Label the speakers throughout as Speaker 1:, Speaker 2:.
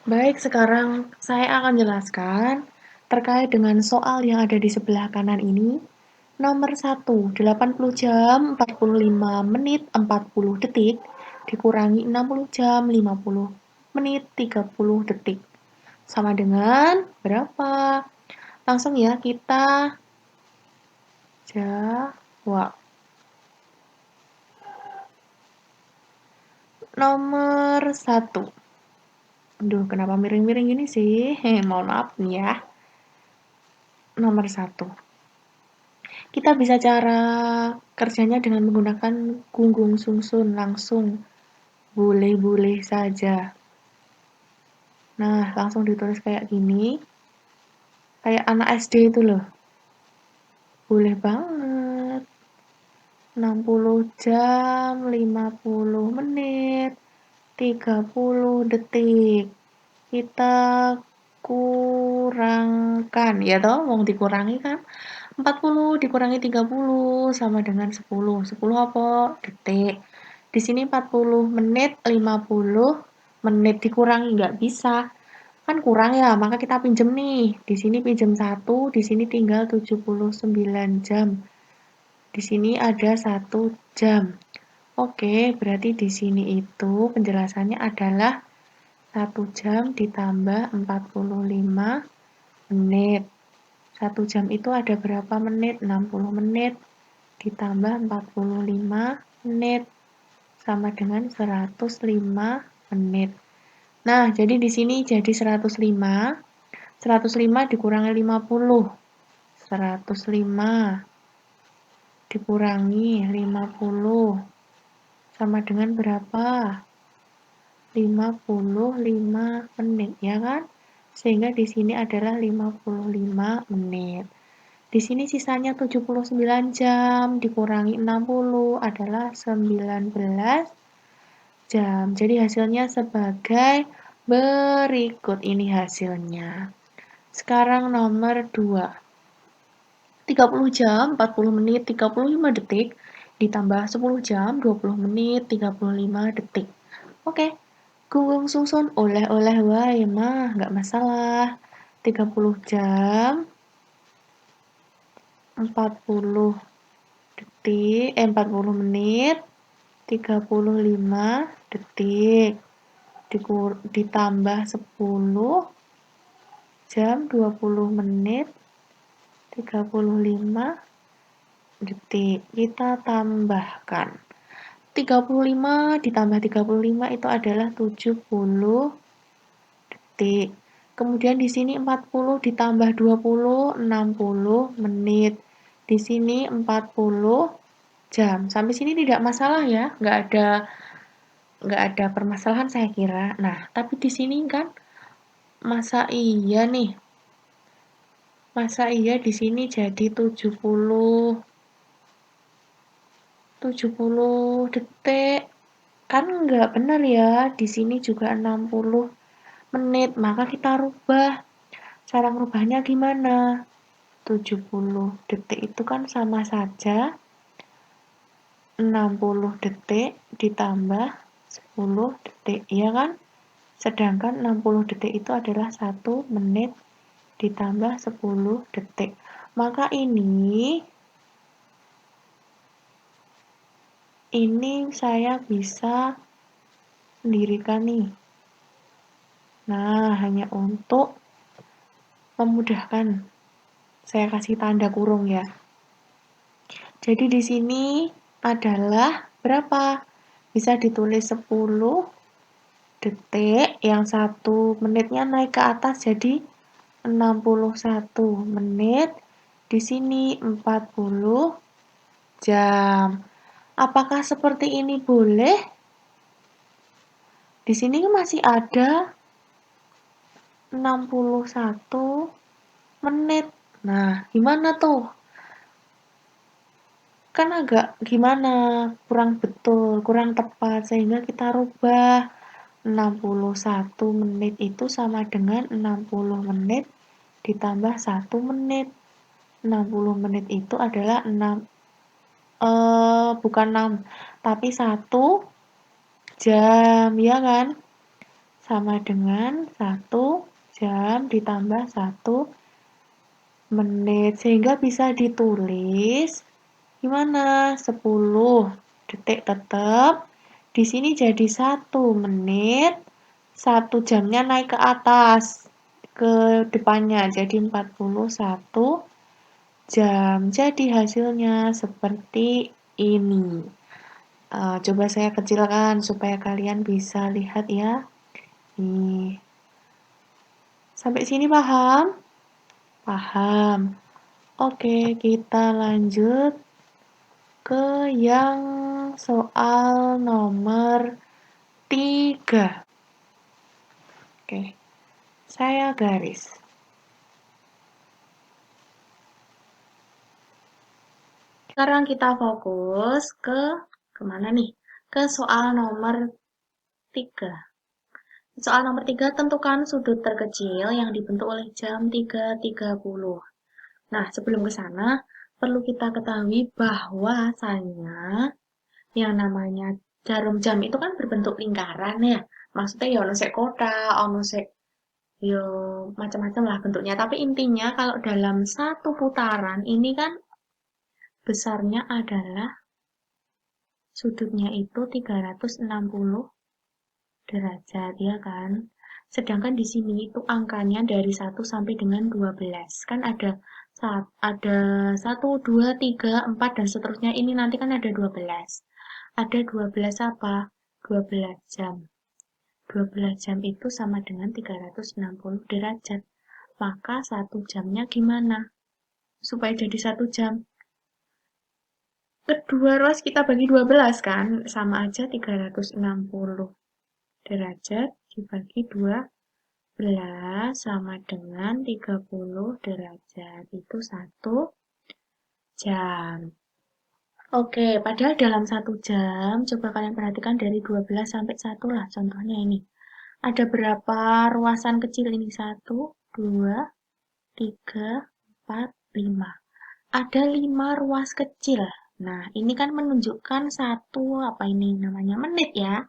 Speaker 1: Baik, sekarang saya akan jelaskan terkait dengan soal yang ada di sebelah kanan ini. Nomor 1, 80 jam 45 menit 40 detik dikurangi 60 jam 50 menit 30 detik. Sama dengan berapa? Langsung ya kita jawab. Nomor 1. Aduh, kenapa miring-miring gini sih? Mohon maaf nih ya. Nomor 1. Kita bisa cara kerjanya dengan menggunakan gunggung sungsun langsung. Boleh-boleh saja. Nah, langsung ditulis kayak gini. Kayak anak SD itu loh. Boleh banget. 60 jam, 50 menit, 30 detik. Kita kurangkan. Ya toh, mau dikurangi kan? 40 dikurangi 30 sama dengan 10. 10 apa? Detik. Di sini 40 menit, 50 menit dikurangi nggak bisa. Kan kurang ya, maka kita pinjem nih. Di sini pinjem 1, di sini tinggal 79 jam. Di sini ada 1 jam. Oke, berarti di sini itu penjelasannya adalah 1 jam ditambah 45 menit. 1 jam itu ada berapa menit? 60 menit ditambah 45 menit sama dengan 105 menit. Nah, jadi di sini jadi 105. 105 dikurangi 50. 105 dikurangi 50 sama dengan berapa? 55 menit, ya kan? Sehingga di sini adalah 55 menit. Di sini sisanya 79 jam dikurangi 60 adalah 19 jam. Jadi hasilnya sebagai berikut ini hasilnya. Sekarang nomor 2. 30 jam 40 menit 35 detik ditambah 10 jam 20 menit 35 detik. Oke. Gunggung sungsun oleh-oleh wae mah, nggak masalah. 30 jam 40 detik, 40 menit 35 detik ditambah 10 jam 20 menit 35 detik. Kita tambahkan. 35 ditambah 35 itu adalah 70 detik. Kemudian di sini 40 ditambah 20, 60 menit. Di sini 40 jam. Sampai sini tidak masalah ya, nggak ada permasalahan saya kira. Nah, tapi di sini kan masa iya nih? Masa iya di sini jadi 70 detik? Kan nggak benar ya. Di sini juga 60 menit, maka kita rubah. Cara merubahnya gimana? 70 detik itu kan sama saja 60 detik ditambah 10 detik, ya kan? Sedangkan 60 detik itu adalah 1 menit ditambah 10 detik. Maka ini saya bisa mendirikan nih. Nah, hanya untuk memudahkan saya kasih tanda kurung ya. Jadi di sini adalah berapa? Bisa ditulis 10 detik, yang 1 menitnya naik ke atas jadi 61 menit. Di sini 40 jam. Apakah seperti ini boleh? Di sini masih ada 61 menit. Nah, gimana tuh? Kan agak gimana? Kurang betul, kurang tepat. Sehingga kita rubah 61 menit itu sama dengan 60 menit ditambah 1 menit. 60 menit itu adalah bukan 6, tapi 1 jam, ya kan? sama dengan 1 jam ditambah 1 menit. Sehingga bisa ditulis gimana? 10 detik tetap. Di sini jadi 1 menit, 1 jamnya naik ke atas, ke depannya. Jadi 41 jam. Jadi hasilnya seperti ini. Coba saya kecilkan supaya kalian bisa lihat ya. Nih. Sampai sini paham? Paham. Oke, kita lanjut ke yang soal nomor 3. Oke, saya garis. Sekarang kita fokus ke kemana nih? Ke soal nomor 3. Soal nomor 3, tentukan sudut terkecil yang dibentuk oleh jam 3.30. Nah, sebelum ke sana, perlu kita ketahui bahwasanya yang namanya jarum jam itu kan berbentuk lingkaran ya. Maksudnya ya ono sek kotak, ono sek yo macam-macam lah bentuknya. Tapi intinya kalau dalam satu putaran ini kan besarnya adalah sudutnya itu 360 derajat ya kan. Sedangkan di sini itu angkanya dari 1 sampai dengan 12. Kan ada 1, 2, 3, 4 dan seterusnya. Ini nanti kan ada 12. Ada 12 apa? 12 jam. 12 jam itu sama dengan 360 derajat. Maka 1 jamnya gimana? Supaya jadi 1 jam. Kedua ruas kita bagi 12 kan? Sama aja 360 derajat dibagi 12 sama dengan 30 derajat. Itu 1 jam. Oke, padahal dalam 1 jam, coba kalian perhatikan dari 12 sampai 1 lah contohnya ini. Ada berapa ruasan kecil ini? 1, 2, 3, 4, 5. Ada 5 ruas kecil. Nah, ini kan menunjukkan satu, apa ini namanya, menit ya.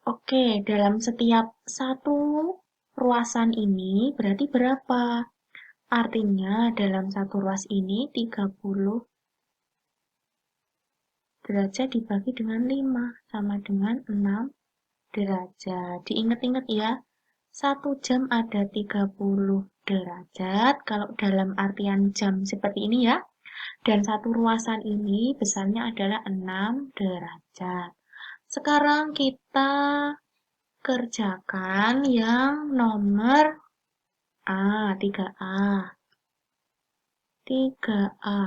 Speaker 1: Oke, dalam setiap satu ruasan ini berarti berapa? Artinya dalam satu ruas ini 30 derajat dibagi dengan 5 sama dengan 6 derajat. Diingat-ingat ya, 1 jam ada 30 derajat kalau dalam artian jam seperti ini ya. Dan satu ruasan ini besarnya adalah 6 derajat. Sekarang kita kerjakan yang nomor A, 3A. 3A.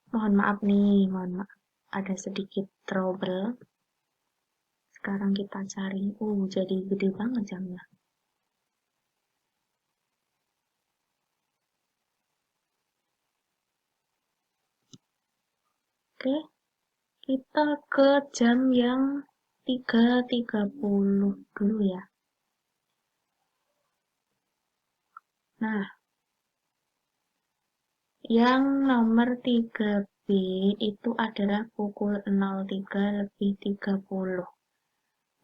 Speaker 1: Mohon maaf nih, mohon maaf. Ada sedikit trouble. Sekarang kita cari. Jadi gede banget jamnya. Oke, kita ke jam yang 3.30 dulu ya. Nah, yang nomor 3B itu adalah pukul 03.30.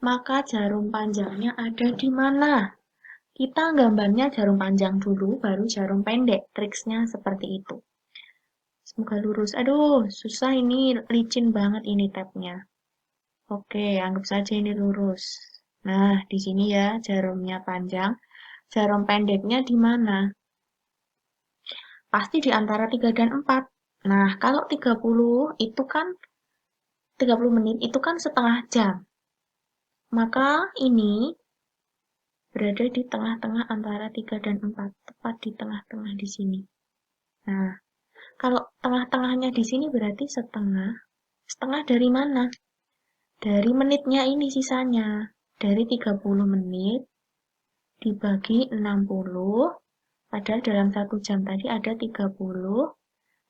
Speaker 1: Maka jarum panjangnya ada di mana? Kita gambarnya jarum panjang dulu, baru jarum pendek. Triksnya seperti itu. Semoga lurus. Aduh, susah ini, licin banget ini tabnya. Oke, anggap saja ini lurus. Nah, di sini ya jarumnya panjang. Jarum pendeknya di mana? Pasti di antara 3 dan 4. Nah, kalau 30 itu kan 30 menit itu kan setengah jam. Maka ini berada di tengah-tengah antara 3 dan 4, tepat di tengah-tengah di sini. Nah, kalau tengah-tengahnya di sini berarti setengah. Setengah dari mana? Dari menitnya ini sisanya. Dari 30 menit dibagi 60, padahal dalam 1 jam tadi ada 30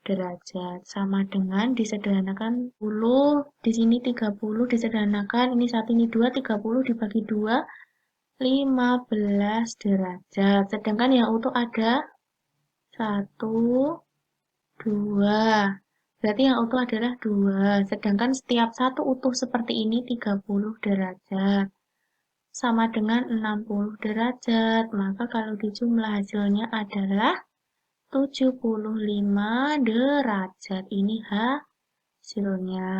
Speaker 1: derajat. Sama dengan disederhanakan 10, di sini 30 disederhanakan, ini 1, ini 2, 30 dibagi 2, 15 derajat. Sedangkan yang utuh ada 1, 2, Berarti yang utuh adalah 2. Sedangkan setiap satu utuh seperti ini 30 derajat. Sama dengan 60 derajat. Maka kalau dijumlah hasilnya adalah 75 derajat. Ini hasilnya.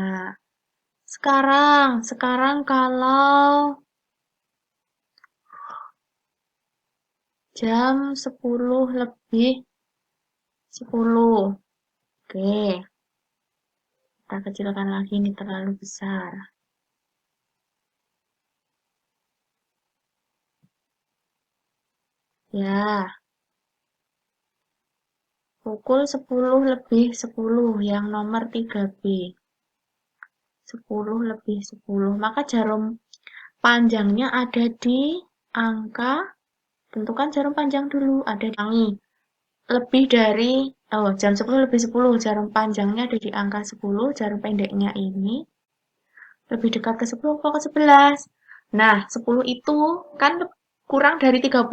Speaker 1: Sekarang kalau jam 10 lebih 10. Oke, kita kecilkan lagi, ini terlalu besar. Ya, pukul 10 lebih 10 yang nomor 3B. 10 lebih 10. Maka jarum panjangnya ada di angka, tentukan jarum panjang dulu, ada di lebih dari, jam 10 lebih 10, jarum panjangnya ada di angka 10, jarum pendeknya ini lebih dekat ke 10 atau ke 11. Nah, 10 itu kan kurang dari 30.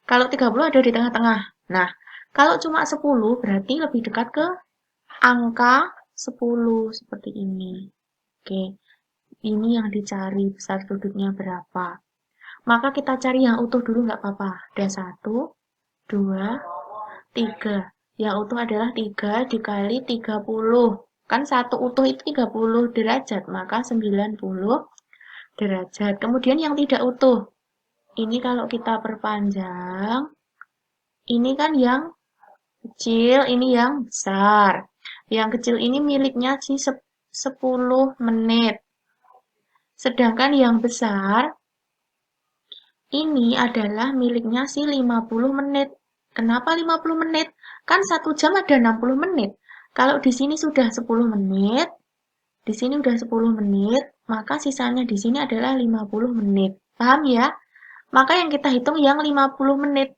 Speaker 1: Kalau 30 ada di tengah-tengah. Nah, kalau cuma 10 berarti lebih dekat ke angka 10 seperti ini. Oke, ini yang dicari besar sudutnya berapa. Maka kita cari yang utuh dulu nggak apa-apa. Ada 1, 2, 3. Yang utuh adalah 3 dikali 30. Kan satu utuh itu 30 derajat, maka 90 derajat. Kemudian yang tidak utuh. Ini kalau kita perpanjang, ini kan yang kecil, ini yang besar. Yang kecil ini miliknya si 10 menit. Sedangkan yang besar ini adalah miliknya si 50 menit. Kenapa 50 menit? Kan 1 jam ada 60 menit. Kalau di sini sudah 10 menit, di sini udah 10 menit, maka sisanya di sini adalah 50 menit. Paham ya? Maka yang kita hitung yang 50 menit.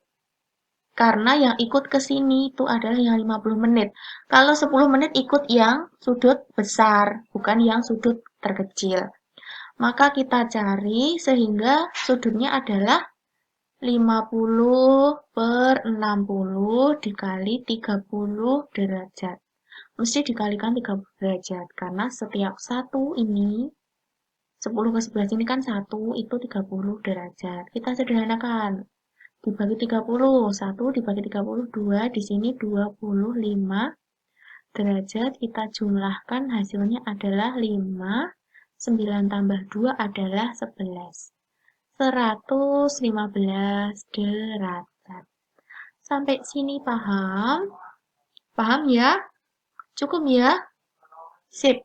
Speaker 1: Karena yang ikut ke sini itu adalah yang 50 menit. Kalau 10 menit ikut yang sudut besar, bukan yang sudut terkecil. Maka kita cari sehingga sudutnya adalah 50 per 60 dikali 30 derajat. Mesti dikalikan 30 derajat, karena setiap satu ini, 10 ke 11 ini kan 1, itu 30 derajat. Kita sederhanakan. Dibagi 30, 1 dibagi 30, 2, di sini 25 derajat. Kita jumlahkan, hasilnya adalah 5, 9 tambah 2 adalah 11. 115 derajat. Sampai sini paham? Paham ya? Cukup ya? Sip.